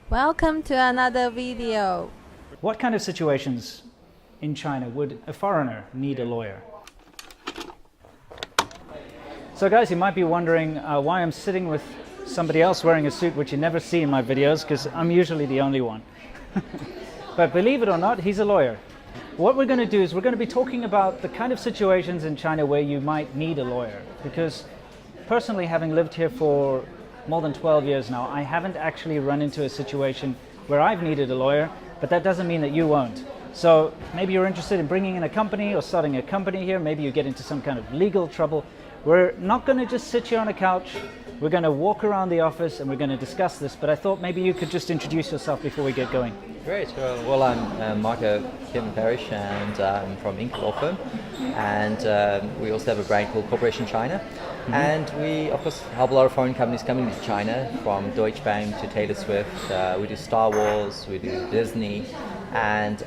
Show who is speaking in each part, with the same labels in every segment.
Speaker 1: Welcome to another video.
Speaker 2: What kind of situations in China would a foreigner need a lawyer? So guys, you might be wondering why I'm sitting with somebody else wearing a suit, which you never see in my videos because I'm usually the only one. But believe it or not, he's a lawyer. What we're going to do is we're going to be talking about the kind of situations in China where you might need a lawyer, because personally, having lived here for more than 12 years now, I haven't actually run into a situation where I've needed a lawyer, but that doesn't mean that you won't. So maybe you're interested in bringing in a company or starting a company here, maybe you get into some kind of legal trouble. We're not going to just sit here on a couch, we're going to walk around the office and we're going to discuss this, but I thought maybe you could just introduce yourself before we get going.
Speaker 3: Great. Well, I'm Marco Pearman-Parish, and I'm from Inc. Law Firm, and we also have a brand called Corporation China, and we of course help a lot of foreign companies coming to China, from Deutsche Bank to Taylor Swift. We do Star Wars, we do Disney, and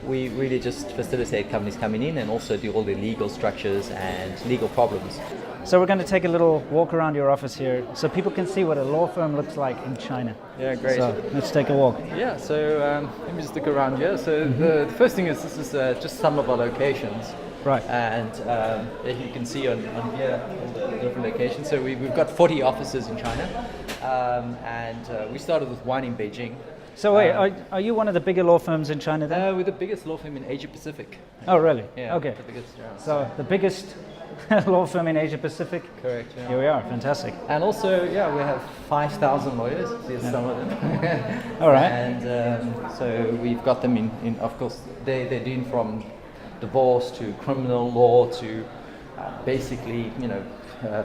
Speaker 3: we really just facilitate companies coming in and also do all the legal structures and legal problems.
Speaker 2: So we're going to take a little walk around your office here so people can see what a law firm looks like in China.
Speaker 3: Yeah, great.
Speaker 2: So let's take a walk.
Speaker 3: Yeah, so let me just look around here. So the first thing is this is just some of our locations.
Speaker 2: Right.
Speaker 3: And as you can see on here, all the different locations. So we've got 40 offices in China, and we started with one in Beijing.
Speaker 2: So wait, are you one of the bigger law firms in China then?
Speaker 3: We're the biggest law firm in Asia Pacific.
Speaker 2: Oh really?
Speaker 3: Yeah.
Speaker 2: Okay.
Speaker 3: The biggest, yeah.
Speaker 2: So the biggest law firm in Asia Pacific.
Speaker 3: Correct. Yeah.
Speaker 2: Here we are. Fantastic.
Speaker 3: And also, yeah, we have 5,000 lawyers. There's some of them.
Speaker 2: All right.
Speaker 3: And so we've got them in of course, they're doing from divorce to criminal law to basically,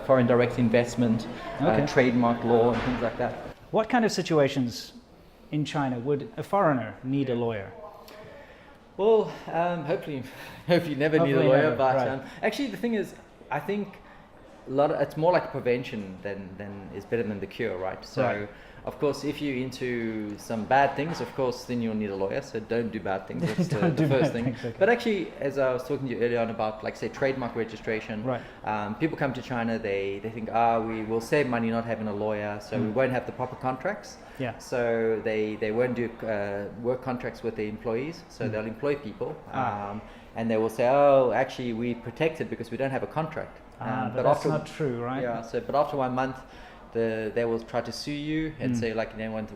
Speaker 3: foreign direct investment, trademark law, and things like that.
Speaker 2: What kind of situations in China would a foreigner need a lawyer?
Speaker 3: Well, hopefully never need a
Speaker 2: Hopefully
Speaker 3: lawyer.
Speaker 2: never,
Speaker 3: But
Speaker 2: right.
Speaker 3: actually, the thing is, I think it's more like prevention than is better than the cure, right? So,
Speaker 2: Right.
Speaker 3: of course, if you're into some bad things, of course, then you'll need a lawyer. So don't do bad things. That's
Speaker 2: Don't
Speaker 3: the
Speaker 2: do
Speaker 3: first
Speaker 2: bad
Speaker 3: thing.
Speaker 2: things, okay.
Speaker 3: But actually, as I was talking to you earlier on about, like, say, trademark registration,
Speaker 2: Right.
Speaker 3: People come to China, they think, we will save money not having a lawyer, so we won't have the proper contracts.
Speaker 2: Yeah.
Speaker 3: So they won't do work contracts with the employees, so they'll employ people, and they will say, actually we protected because we don't have a contract.
Speaker 2: But that's not true, right?
Speaker 3: Yeah. So, but after 1 month, they will try to sue you and say, like, they want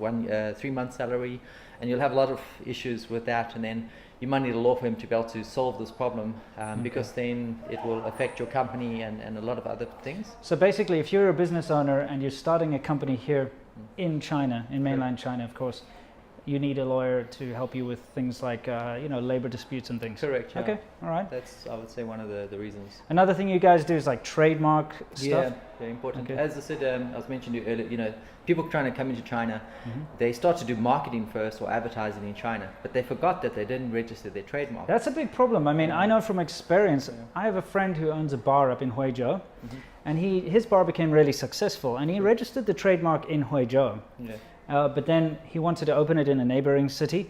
Speaker 3: 3 months salary, and you'll have a lot of issues with that, and then you might need a law firm to be able to solve this problem, because then it will affect your company and a lot of other things.
Speaker 2: So basically, if you're a business owner and you're starting a company here in China, in mainland China, of course, you need a lawyer to help you with things like, labor disputes and things.
Speaker 3: Correct. Yeah.
Speaker 2: Okay, all right.
Speaker 3: That's, I would say, one of the reasons.
Speaker 2: Another thing you guys do is like trademark stuff.
Speaker 3: Yeah, very important.
Speaker 2: Okay.
Speaker 3: As I said, I was mentioning earlier, people trying to come into China, they start to do marketing first or advertising in China, but they forgot that they didn't register their trademark.
Speaker 2: That's a big problem. I mean, I know from experience, I have a friend who owns a bar up in Huizhou, and his bar became really successful, and he registered the trademark in Huizhou.
Speaker 3: Yeah.
Speaker 2: But then he wanted to open it in a neighboring city,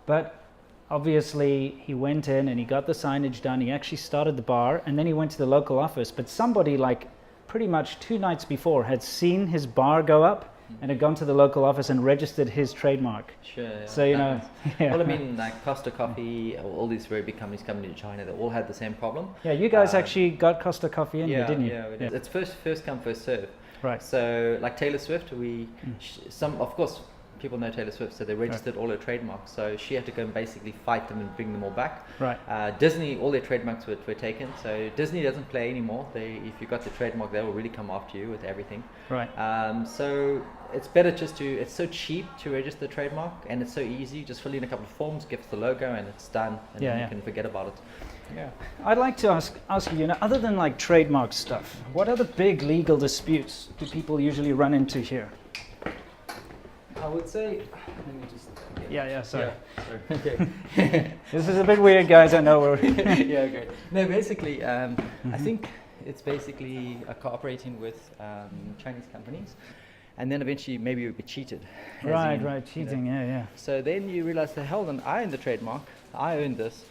Speaker 2: but obviously he went in and he got the signage done, he actually started the bar, and then he went to the local office, but somebody, like, pretty much 2 nights before had seen his bar go up and had gone to the local office and registered his trademark.
Speaker 3: Sure. Yeah.
Speaker 2: So, yeah.
Speaker 3: Well, I mean, like Costa Coffee, all these very big companies coming to China, they all had the same problem.
Speaker 2: Yeah, you guys actually got Costa Coffee in here, didn't you?
Speaker 3: Yeah, we did. It's first come, first serve.
Speaker 2: Right.
Speaker 3: So, like Taylor Swift, of course, people know Taylor Swift, so they registered all her trademarks. So she had to go and basically fight them and bring them all back.
Speaker 2: Right.
Speaker 3: Disney, all their trademarks were taken. So Disney doesn't play anymore. If you got the trademark, they will really come after you with everything.
Speaker 2: Right.
Speaker 3: So it's better it's so cheap to register the trademark, and it's so easy. Just fill in a couple of forms, give us the logo, and it's done. And then you can forget about it. Yeah.
Speaker 2: I'd like to ask you, other than like trademark stuff, what other big legal disputes do people usually run into here?
Speaker 3: I would say, let me just.
Speaker 2: Yeah, sorry.
Speaker 3: Yeah, sorry. Okay.
Speaker 2: This is a bit weird, guys, I know.
Speaker 3: Yeah, okay. No, basically, I think it's basically cooperating with Chinese companies, and then eventually maybe you'll be cheated.
Speaker 2: Right, cheating, yeah.
Speaker 3: So then you realize, hold on, I own the trademark, I own this,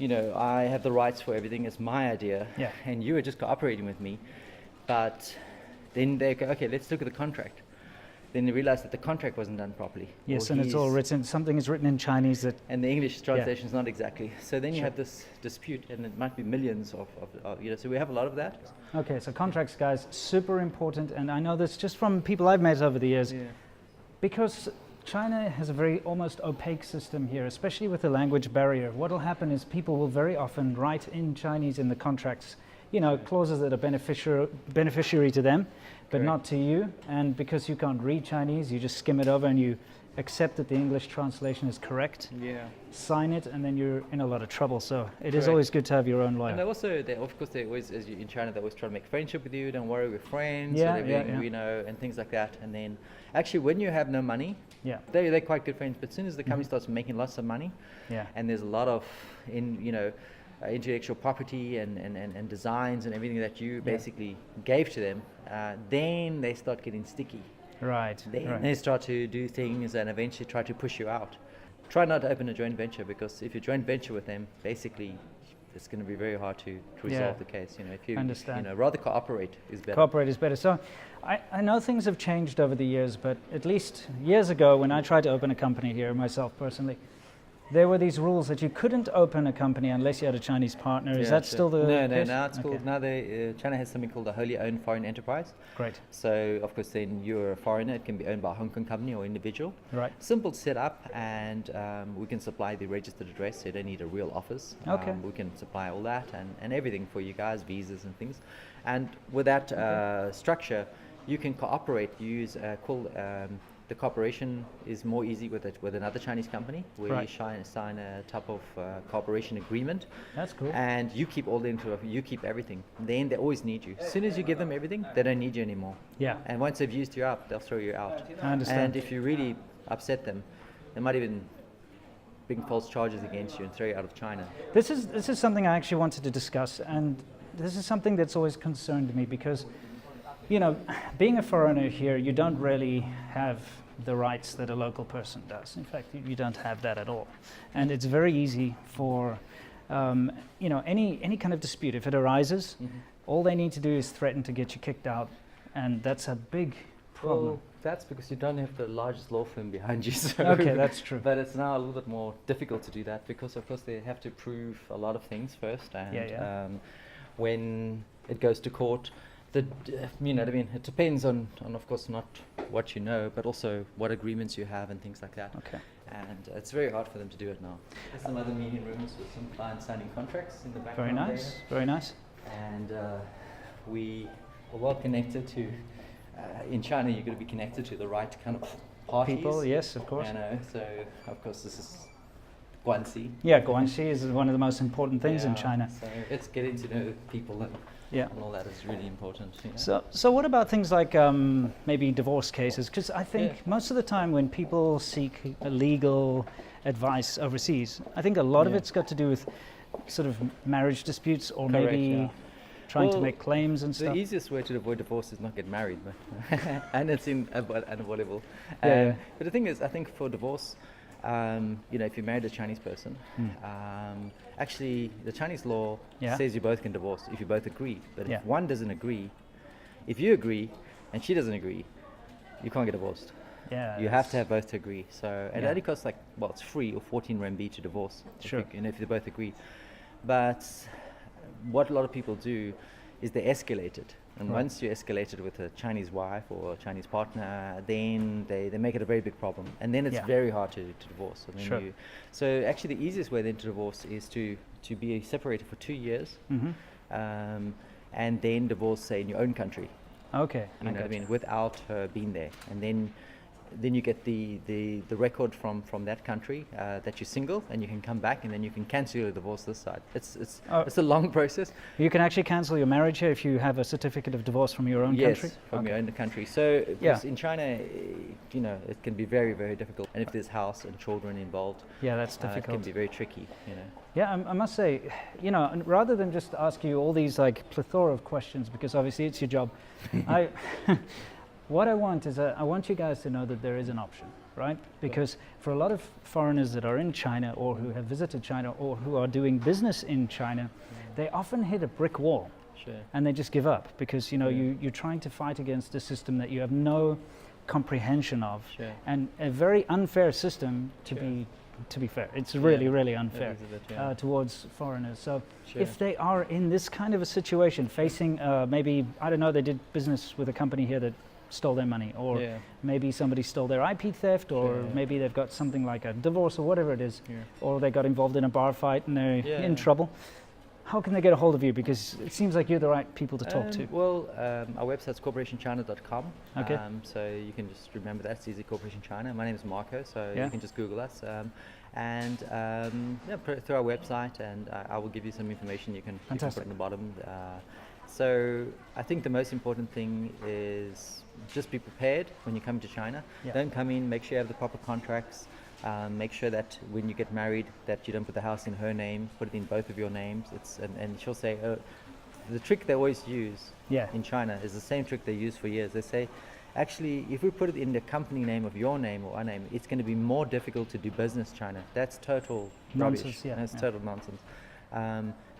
Speaker 3: I have the rights for everything, it's my idea, and you are just cooperating with me. But then they go, okay, let's look at the contract. then they realized that the contract wasn't done properly.
Speaker 2: Yes,
Speaker 3: Or
Speaker 2: and it's all
Speaker 3: he's-
Speaker 2: written, something is written in Chinese that,
Speaker 3: and the English translation is not exactly. So then you
Speaker 2: Sure.
Speaker 3: have this dispute, and it might be millions of. So we have a lot of that.
Speaker 2: okay, so contracts, guys, super important. And I know this just from people I've met over the years, because China has a very almost opaque system here, especially with the language barrier. What will happen is people will very often write in Chinese in the contracts, clauses that are beneficiary to them, but
Speaker 3: Correct.
Speaker 2: not to you. And because you can't read Chinese, you just skim it over and you accept that the English translation is correct,
Speaker 3: Yeah.
Speaker 2: sign it, and then you're in a lot of trouble. So it is
Speaker 3: Correct.
Speaker 2: always good to have your own
Speaker 3: And
Speaker 2: lawyer.
Speaker 3: of course, they always, in China, they always try to make friendship with you. Don't worry, we're friends.
Speaker 2: Yeah,
Speaker 3: and
Speaker 2: yeah,
Speaker 3: everything,
Speaker 2: yeah.
Speaker 3: and things like that. And then, actually, when you have no money,
Speaker 2: Yeah,
Speaker 3: they're quite good friends. But as soon as the company starts making lots of money,
Speaker 2: yeah.
Speaker 3: and there's a lot of intellectual property and designs and everything that you basically gave to them, then they start getting sticky.
Speaker 2: Right,
Speaker 3: Then
Speaker 2: right.
Speaker 3: they start to do things and eventually try to push you out. Try not to open a joint venture, because if you joint venture with them, basically it's going to be very hard to resolve
Speaker 2: Yeah.
Speaker 3: the case. If you
Speaker 2: Understand.
Speaker 3: rather cooperate is better.
Speaker 2: Cooperate is better. So I know things have changed over the years, but at least years ago when I tried to open a company here myself personally, there were these rules that you couldn't open a company unless you had a Chinese partner. Is
Speaker 3: Yeah,
Speaker 2: that
Speaker 3: sure.
Speaker 2: still the
Speaker 3: no?
Speaker 2: case?
Speaker 3: Now it's
Speaker 2: Okay.
Speaker 3: called China has something called a wholly owned foreign enterprise.
Speaker 2: Great.
Speaker 3: So of course, then you're a foreigner. It can be owned by a Hong Kong company or individual.
Speaker 2: Right.
Speaker 3: Simple to set up, and we can supply the registered address. So you don't need a real office.
Speaker 2: Okay.
Speaker 3: We can supply all that and everything for you guys, visas and things. And with that structure, you can cooperate. Use the cooperation is more easy with another Chinese company, where
Speaker 2: Right.
Speaker 3: you sign a type of cooperation agreement.
Speaker 2: That's cool.
Speaker 3: And you keep all the you keep everything. Then they always need you. As soon as you give them everything, they don't need you anymore.
Speaker 2: Yeah.
Speaker 3: And once they've used you up, they'll throw you out.
Speaker 2: I understand.
Speaker 3: And if you really upset them, they might even bring false charges against you and throw you out of China.
Speaker 2: This is something I actually wanted to discuss, and this is something that's always concerned me because, being a foreigner here, you don't really have the rights that a local person does. In fact, you don't have that at all. And it's very easy for, any kind of dispute, if it arises, all they need to do is threaten to get you kicked out, and that's a big problem.
Speaker 3: Well, that's because you don't have the largest law firm behind you. So
Speaker 2: Okay, that's true.
Speaker 3: But it's now a little bit more difficult to do that, because of course they have to prove a lot of things first, and
Speaker 2: Yeah.
Speaker 3: When it goes to court, it depends on of course not what you know, but also what agreements you have and things like that.
Speaker 2: Okay.
Speaker 3: And it's very hard for them to do it now. There's some other meeting rooms with some clients signing contracts in the
Speaker 2: Very
Speaker 3: background.
Speaker 2: nice, very nice.
Speaker 3: And we are well connected to. In China, you've got to be connected to the right kind of parties.
Speaker 2: People, yes, of course.
Speaker 3: So of course this is Guanxi.
Speaker 2: Yeah, Guanxi is one of the most important things in
Speaker 3: Yeah,
Speaker 2: China.
Speaker 3: So it's getting to know people and,
Speaker 2: Yeah.
Speaker 3: and all that is really important.
Speaker 2: So what about things like maybe divorce cases? Because I think most of the time when people seek legal advice overseas, I think a lot of
Speaker 3: Yeah.
Speaker 2: it's got to do with sort of marriage disputes or
Speaker 3: Correct,
Speaker 2: maybe
Speaker 3: yeah.
Speaker 2: trying to
Speaker 3: Well,
Speaker 2: make claims and
Speaker 3: The
Speaker 2: stuff.
Speaker 3: easiest way to avoid divorce is not get married, but and it's unavoidable.
Speaker 2: Yeah.
Speaker 3: But the thing is, I think for divorce, if you married a Chinese person, actually the Chinese law
Speaker 2: Yeah.
Speaker 3: says you both can divorce if you both agree. But
Speaker 2: Yeah.
Speaker 3: if one doesn't agree, if you agree and she doesn't agree, you can't get divorced.
Speaker 2: Yeah,
Speaker 3: You have to have both to agree. So and
Speaker 2: Yeah.
Speaker 3: it only costs it's free or 14 RMB to divorce.
Speaker 2: Sure.
Speaker 3: If they both agree. But what a lot of people do is they escalate it. And
Speaker 2: Right.
Speaker 3: once you escalate it with a Chinese wife or a Chinese partner, then they make it a very big problem. And then it's
Speaker 2: Yeah.
Speaker 3: very hard to divorce. And then
Speaker 2: Sure.
Speaker 3: So actually the easiest way then to divorce is to be separated for 2 years,
Speaker 2: Mhm.
Speaker 3: and then divorce, say, in your own country.
Speaker 2: Okay,
Speaker 3: You know what I mean? Without her being there. And then you get the record from that country that you're single, and you can come back, and then you can cancel your divorce this side. It's a long process.
Speaker 2: You can actually cancel your marriage here if you have a certificate of divorce from your own
Speaker 3: Yes,
Speaker 2: country?
Speaker 3: from
Speaker 2: Okay.
Speaker 3: your own country. So
Speaker 2: Yeah.
Speaker 3: in China, it can be very, very difficult. And if there's house and children involved,
Speaker 2: Yeah, that's
Speaker 3: it can
Speaker 2: difficult.
Speaker 3: be very tricky.
Speaker 2: Yeah, I must say, and rather than just ask you all these plethora of questions, because obviously it's your job, what I want is I want you guys to know that there is an option, right? Because for a lot of foreigners that are in China or who have visited China or who are doing business in China, they often hit a brick wall.
Speaker 3: Sure.
Speaker 2: And they just give up because you're trying to fight against a system that you have no comprehension of,
Speaker 3: Sure.
Speaker 2: and a very unfair system to be fair. It's really, really unfair
Speaker 3: It is a bit,
Speaker 2: towards foreigners. So
Speaker 3: Sure.
Speaker 2: if they are in this kind of a situation, facing maybe, I don't know, they did business with a company here that stole their money, or
Speaker 3: Yeah.
Speaker 2: maybe somebody stole their IP theft, or
Speaker 3: Sure, yeah.
Speaker 2: maybe they've got something like a divorce or whatever it is,
Speaker 3: Yeah.
Speaker 2: or they got involved in a bar fight and they're
Speaker 3: Yeah,
Speaker 2: in
Speaker 3: yeah.
Speaker 2: trouble. How can they get a hold of you? Because it seems like you're the right people to talk to.
Speaker 3: Well, our website's corporationchina.com.
Speaker 2: Okay.
Speaker 3: So you can just remember that's easy, Corporation China. My name is Marco, so
Speaker 2: Yeah.
Speaker 3: you can just Google us. Through our website, and I will give you some information you can put
Speaker 2: Fantastic.
Speaker 3: on the bottom. So I think the most important thing is just be prepared when you come to China.
Speaker 2: Yeah.
Speaker 3: Don't come in, make sure you have the proper contracts. Make sure that when you get married that you don't put the house in her name, put it in both of your names. And she'll say, the trick they always use
Speaker 2: Yeah.
Speaker 3: in China is the same trick they use for years. They say, actually, if we put it in the company name of your name or our name, it's going to be more difficult to do business China. That's total
Speaker 2: Nonsense,
Speaker 3: rubbish.
Speaker 2: yeah,
Speaker 3: That's
Speaker 2: yeah.
Speaker 3: total nonsense.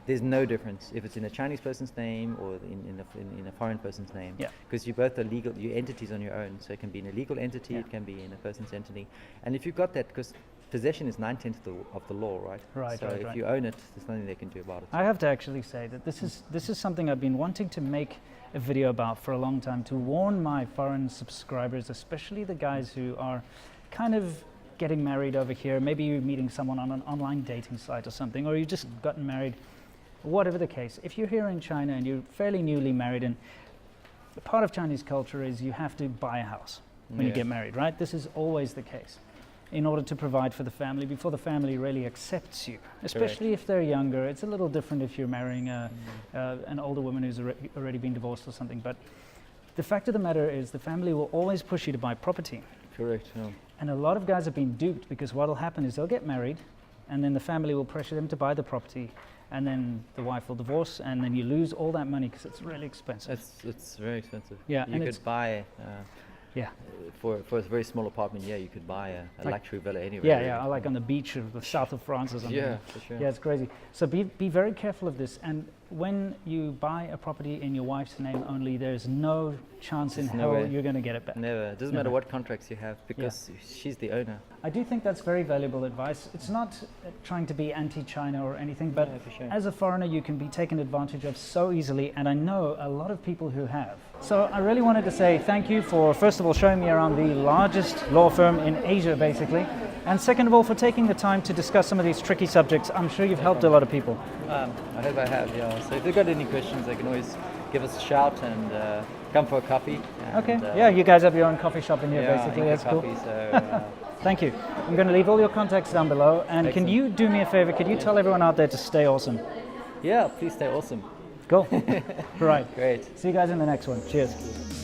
Speaker 3: There's no difference if it's in a Chinese person's name or in a foreign person's name,
Speaker 2: Yeah.
Speaker 3: because you both are legal, you're entities on your own. So it can be in a legal entity,
Speaker 2: Yeah.
Speaker 3: it can be in a person's entity. And if you've got that, because possession is 9/10 of the law, right?
Speaker 2: Right,
Speaker 3: So
Speaker 2: right,
Speaker 3: if
Speaker 2: right.
Speaker 3: you own it, there's nothing they can do about it.
Speaker 2: I have to actually say that this is something I've been wanting to make a video about for a long time, to warn my foreign subscribers, especially the guys who are kind of getting married over here. Maybe you're meeting someone on an online dating site or something, or you just gotten married, whatever the case. If you're here in China and you're fairly newly married, and part of Chinese culture is you have to buy a house when you
Speaker 3: Yeah.
Speaker 2: get married, right? This is always the case, in order to provide for the family before the family really accepts you, especially if they're younger. It's a little different if you're marrying an older woman who's already been divorced or something. But the fact of the matter is the family will always push you to buy property.
Speaker 3: Correct. Yeah.
Speaker 2: And a lot of guys have been duped, because what will happen is they'll get married and then the family will pressure them to buy the property, and then the wife will divorce, and then you lose all that money because it's really expensive.
Speaker 3: It's very expensive.
Speaker 2: Yeah,
Speaker 3: You
Speaker 2: and it's-
Speaker 3: could buy
Speaker 2: Yeah.
Speaker 3: for a very small apartment. Yeah, you could buy a
Speaker 2: Like-
Speaker 3: luxury villa anywhere.
Speaker 2: Yeah,
Speaker 3: really.
Speaker 2: yeah, like on the beach of the south of France or something.
Speaker 3: Yeah, for sure.
Speaker 2: Yeah, it's crazy. So be very careful of this. And when you buy a property in your wife's name only, there's no chance in
Speaker 3: There's no
Speaker 2: hell
Speaker 3: way.
Speaker 2: you're going to get it back.
Speaker 3: Never. It doesn't
Speaker 2: Never.
Speaker 3: matter what contracts you have, because she's the owner.
Speaker 2: I do think that's very valuable advice. It's not trying to be anti-China or anything, but
Speaker 3: Yeah, for sure.
Speaker 2: as a foreigner, you can be taken advantage of so easily, and I know a lot of people who have. So I really wanted to say thank you for, first of all, showing me around the largest law firm in Asia, basically, and second of all, for taking the time to discuss some of these tricky subjects. I'm sure you've helped a lot of people.
Speaker 3: I hope I have. Yeah. So if they've got any questions, they can always give us a shout and come for a coffee. And,
Speaker 2: Okay. Yeah, you guys have your own coffee shop in here,
Speaker 3: yeah,
Speaker 2: basically.
Speaker 3: Inca
Speaker 2: That's cool.
Speaker 3: coffee, so,
Speaker 2: Thank you. I'm going to leave all your contacts down below. And can
Speaker 3: Excellent.
Speaker 2: you do me a favor? Could you tell everyone out there to stay awesome?
Speaker 3: yeah, please stay awesome.
Speaker 2: Cool. Right.
Speaker 3: Great.
Speaker 2: See you guys in the next one. Cheers.